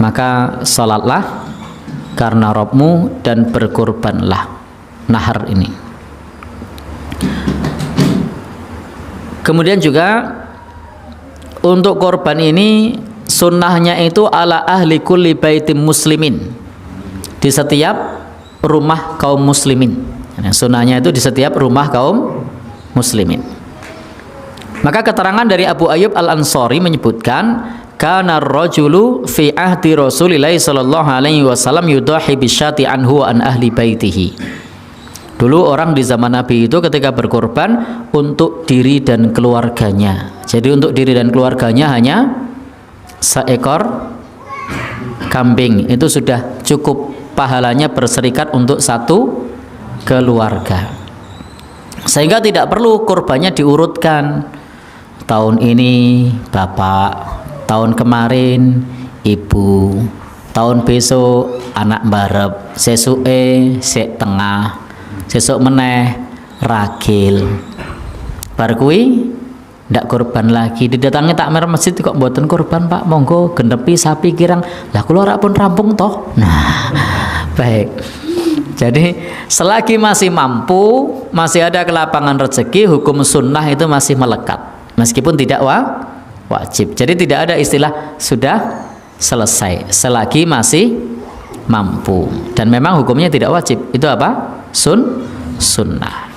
maka salatlah karena Rabbmu dan berkorbanlah. Nahar ini. Kemudian juga untuk korban ini sunnahnya itu ala ahli kulli baitim muslimin, di setiap rumah kaum muslimin. Sunnahnya itu di setiap rumah kaum muslimin. Maka keterangan dari Abu Ayyub Al-Ansari menyebutkan kana ar-rajulu fi ahdi Rasulillah sallallahu alaihi wasallam yudahi bisyati anhu wa an ahli baitihi. Dulu orang di zaman Nabi itu ketika berkorban untuk diri dan keluarganya. Jadi untuk diri dan keluarganya hanya seekor kambing, itu sudah cukup pahalanya berserikat untuk satu keluarga. Sehingga tidak perlu korbannya diurutkan. Tahun ini bapak, tahun kemarin ibu, tahun besok anak barep, sesuke sek tengah, sesuk meneh ragil. Bar kuwi ndak korban lagi, didatangi takmir masjid kok mboten korban Pak, monggo genepi sapi kirang. Lah kula ora pun rampung toh. Nah, baik. Jadi selagi masih mampu, masih ada kelapangan rezeki, hukum sunnah itu masih melekat, meskipun tidak wajib. Jadi tidak ada istilah sudah selesai selagi masih mampu. Dan memang hukumnya tidak wajib. Itu apa? Sunnah.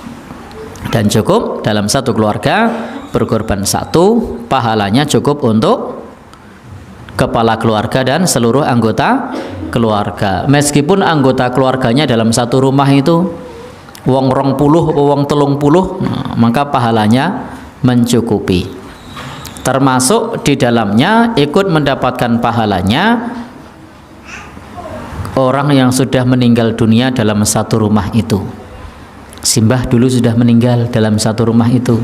Dan cukup dalam satu keluarga berkorban satu, pahalanya cukup untuk kepala keluarga dan seluruh anggota keluarga. Meskipun anggota keluarganya dalam satu rumah itu wong 20 atau wong 30, maka pahalanya mencukupi. Termasuk di dalamnya ikut mendapatkan pahalanya orang yang sudah meninggal dunia dalam satu rumah itu. Simbah dulu sudah meninggal dalam satu rumah itu,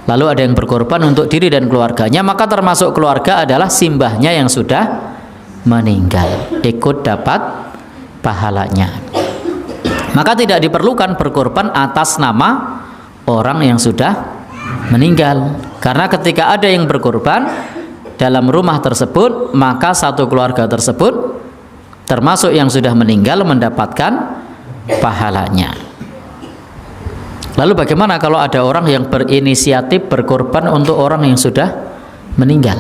lalu ada yang berkorban untuk diri dan keluarganya, maka termasuk keluarga adalah simbahnya yang sudah meninggal, ikut dapat pahalanya. Maka tidak diperlukan berkorban atas nama orang yang sudah meninggal, karena ketika ada yang berkorban dalam rumah tersebut, maka satu keluarga tersebut termasuk yang sudah meninggal mendapatkan pahalanya. Lalu bagaimana kalau ada orang yang berinisiatif berkorban untuk orang yang sudah meninggal?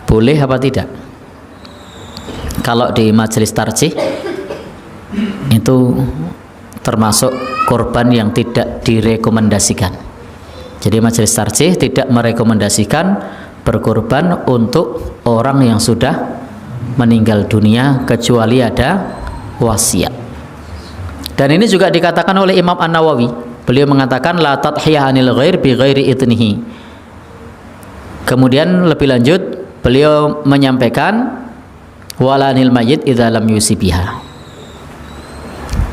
Boleh apa tidak? Kalau di majelis tarjih itu termasuk korban yang tidak direkomendasikan. Jadi majelis tarjih tidak merekomendasikan berkorban untuk orang yang sudah meninggal dunia kecuali ada wasiat. Dan ini juga dikatakan oleh Imam An-Nawawi. Beliau mengatakan la tadhiyah anil ghair bi ghairi idnihi. Kemudian lebih lanjut beliau menyampaikan walanil mayyit idza lam yusibiha.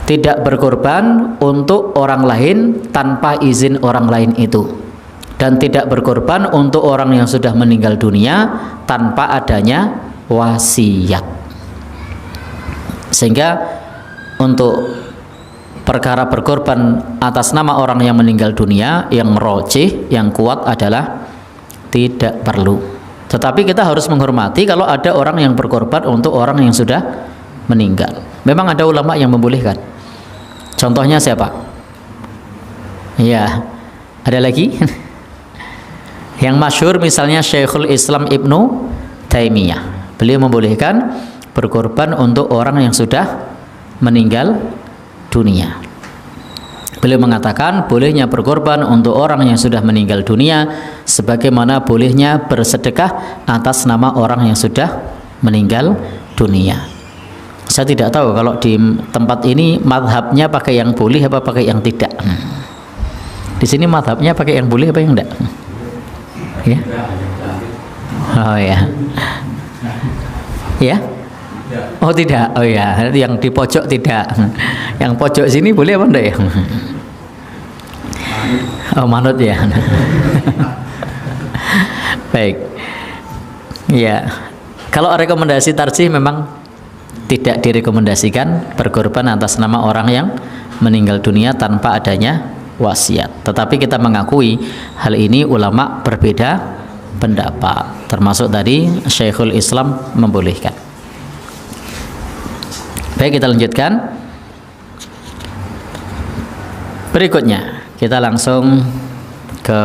Tidak berkorban untuk orang lain tanpa izin orang lain itu, dan tidak berkorban untuk orang yang sudah meninggal dunia tanpa adanya wasiat. Sehingga untuk perkara berkorban atas nama orang yang meninggal dunia, yang rojih, yang kuat adalah tidak perlu. Tetapi kita harus menghormati kalau ada orang yang berkorban untuk orang yang sudah meninggal. Memang ada ulama yang membolehkan. Contohnya siapa? Ya, ada lagi? Yang masyhur misalnya Syekhul Islam Ibnu Taimiyah. Beliau membolehkan berkorban untuk orang yang sudah meninggal dunia. Beliau mengatakan bolehnya berkorban untuk orang yang sudah meninggal dunia sebagaimana bolehnya bersedekah atas nama orang yang sudah meninggal dunia. Saya tidak tahu kalau di tempat ini mazhabnya pakai yang boleh apa pakai yang tidak. Di sini mazhabnya pakai yang boleh apa yang tidak? Ya? Oh ya. Ya? Oh tidak, oh ya, yang di pojok tidak, yang pojok sini boleh apa enggak ya? Oh manut ya. Baik, ya. Kalau rekomendasi tarjih memang tidak direkomendasikan berkorban atas nama orang yang meninggal dunia tanpa adanya wasiat. Tetapi kita mengakui hal ini ulama berbeda pendapat, termasuk tadi Syekhul Islam membolehkan. Baik, kita lanjutkan. Berikutnya kita langsung ke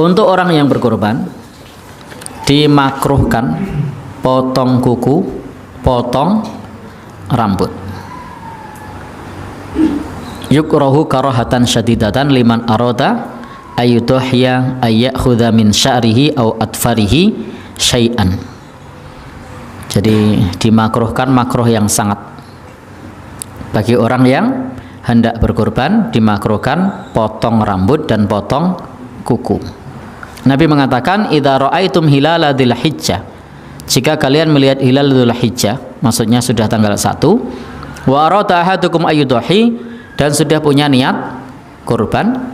untuk orang yang berkorban, dimakruhkan potong kuku, potong rambut. Yukrahu karahatan syadidatan liman arada ayyuduhya ayyakhudha min sya'rihi aw atfarihi syai'an. Jadi dimakruhkan makruh yang sangat bagi orang yang hendak berkorban, dimakruhkan potong rambut dan potong kuku. Nabi mengatakan idza ra'aitum hilala dzulhijjah, jika kalian melihat hilal dzulhijjah, maksudnya sudah tanggal 1, wa arada ahadukum ayyuduhi, dan sudah punya niat kurban,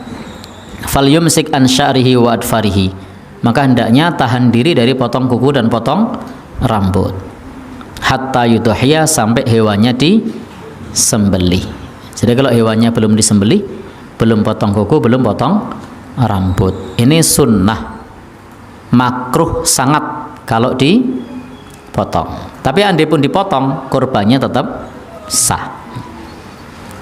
falyumsik an sya'rihi wa adfarihi, maka hendaknya tahan diri dari potong kuku dan potong rambut hatta yudhiyah, sampai hewannya disembelih. Jadi kalau hewannya belum disembelih, belum potong kuku, belum potong rambut, ini sunnah, makruh sangat kalau dipotong. Tapi andai pun dipotong, kurbannya tetap sah.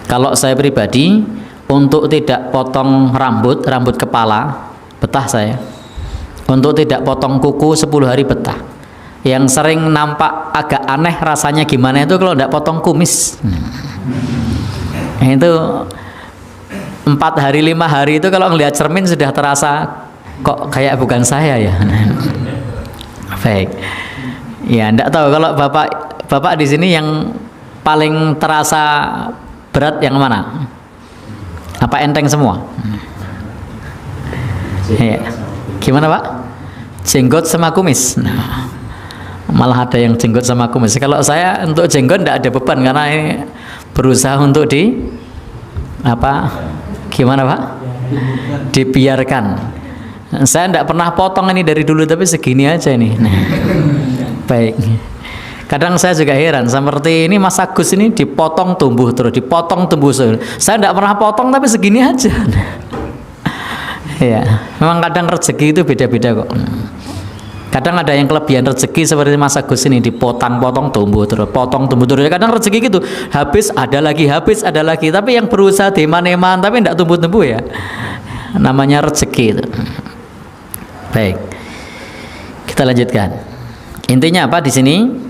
Kalau saya pribadi, untuk tidak potong rambut kepala, betah saya. Untuk tidak potong kuku 10 hari betah. Yang sering nampak agak aneh rasanya gimana itu kalau tidak potong kumis. Itu 4 hari 5 hari itu kalau ngelihat cermin sudah terasa kok kayak bukan saya ya. Baik. Ya, enggak tahu kalau Bapak di sini yang paling terasa berat yang mana? Apa enteng semua? Ya. Gimana Pak? Jenggot sama kumis. Nah, malah ada yang jenggot sama kumis. Kalau saya untuk jenggot tidak ada beban karena ini berusaha untuk gimana Pak? Dibiarkan. Saya tidak pernah potong ini dari dulu, tapi segini aja ini. Nah, baik. Kadang saya juga heran, seperti ini Mas Agus ini dipotong tumbuh terus, dipotong tumbuh terus. Saya tidak pernah potong tapi segini aja. Ya, memang kadang rezeki itu beda-beda kok. Kadang ada yang kelebihan rezeki seperti Mas Agus ini, dipotong-potong tumbuh terus, potong tumbuh terus. Kadang rezeki gitu, habis ada lagi. Tapi yang berusaha deman-eman tapi tidak tumbuh-tumbuh ya. Namanya rezeki itu. Baik, kita lanjutkan. Intinya apa di sini?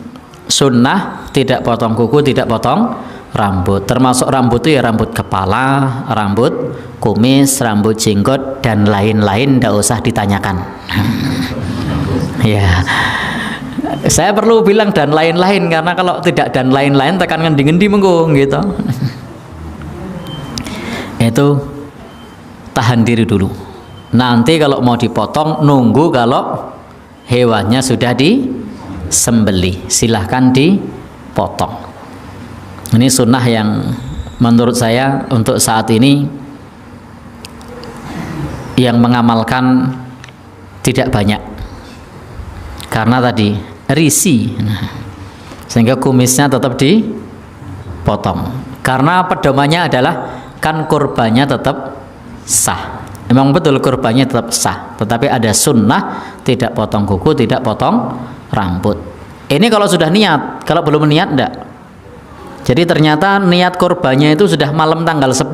Sunnah tidak potong kuku, tidak potong rambut. Termasuk rambut itu ya rambut kepala, rambut kumis, rambut jenggot dan lain-lain, tidak usah ditanyakan. Ya, saya perlu bilang dan lain-lain karena kalau tidak dan lain-lain tekan ngendi-ngendi mengko gitu. Itu tahan diri dulu. Nanti kalau mau dipotong nunggu kalau hewannya sudah disembelih, silahkan dipotong. Ini sunnah yang menurut saya untuk saat ini yang mengamalkan tidak banyak karena tadi risi, sehingga kumisnya tetap dipotong karena pedomannya adalah kan kurbannya tetap sah. Memang betul kurbannya tetap sah, tetapi ada sunnah tidak potong kuku, tidak potong rambut. Ini kalau sudah niat, kalau belum niat enggak. Jadi ternyata niat kurbannya itu sudah malam tanggal 10.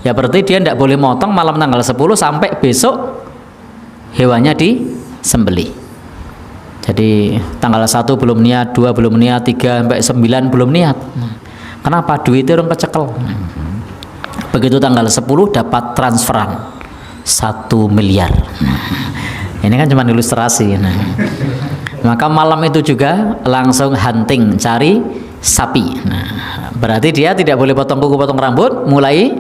Ya berarti dia enggak boleh motong malam tanggal 10 sampai besok hewannya disembelih. Jadi tanggal 1 belum niat, 2 belum niat, 3 sampai 9 belum niat. Kenapa? Duitnya orang kecekel. Begitu tanggal 10 dapat transferan 1 miliar. Ini kan cuma ilustrasi. Maka malam itu juga langsung hunting, cari sapi. Berarti dia tidak boleh potong kuku, potong rambut mulai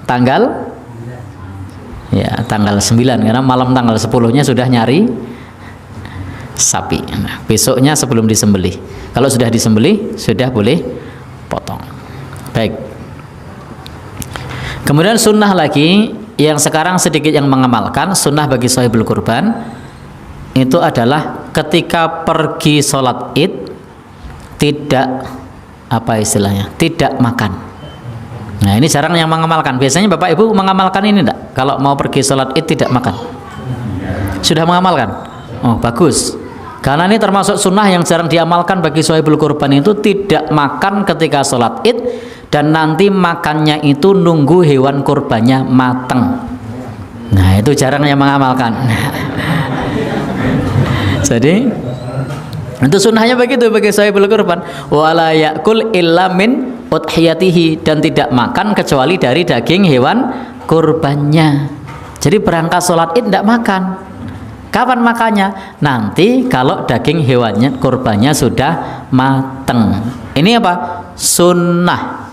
tanggal 9, karena malam tanggal 10-nya sudah nyari sapi. Besoknya sebelum disembelih. Kalau sudah disembelih sudah boleh potong. Baik. Kemudian sunnah lagi yang sekarang sedikit yang mengamalkan sunnah bagi sahibul kurban itu adalah ketika pergi sholat id tidak tidak makan. Nah ini jarang yang mengamalkan. Biasanya bapak ibu mengamalkan ini enggak? Kalau mau pergi sholat id tidak makan. Sudah mengamalkan? Oh bagus. Karena ini termasuk sunnah yang jarang diamalkan bagi sahibul kurban itu tidak makan ketika sholat id dan nanti makannya itu nunggu hewan kurbannya mateng. Nah itu jarang yang mengamalkan. Jadi itu sunnahnya begitu bagi sahibul kurban. Wala yakul illa min udhiyatihi, dan tidak makan kecuali dari daging hewan kurbannya. Jadi berangkat sholat id tidak makan. Kapan makannya? Nanti kalau daging hewannya kurbannya sudah mateng. Ini apa? Sunnah.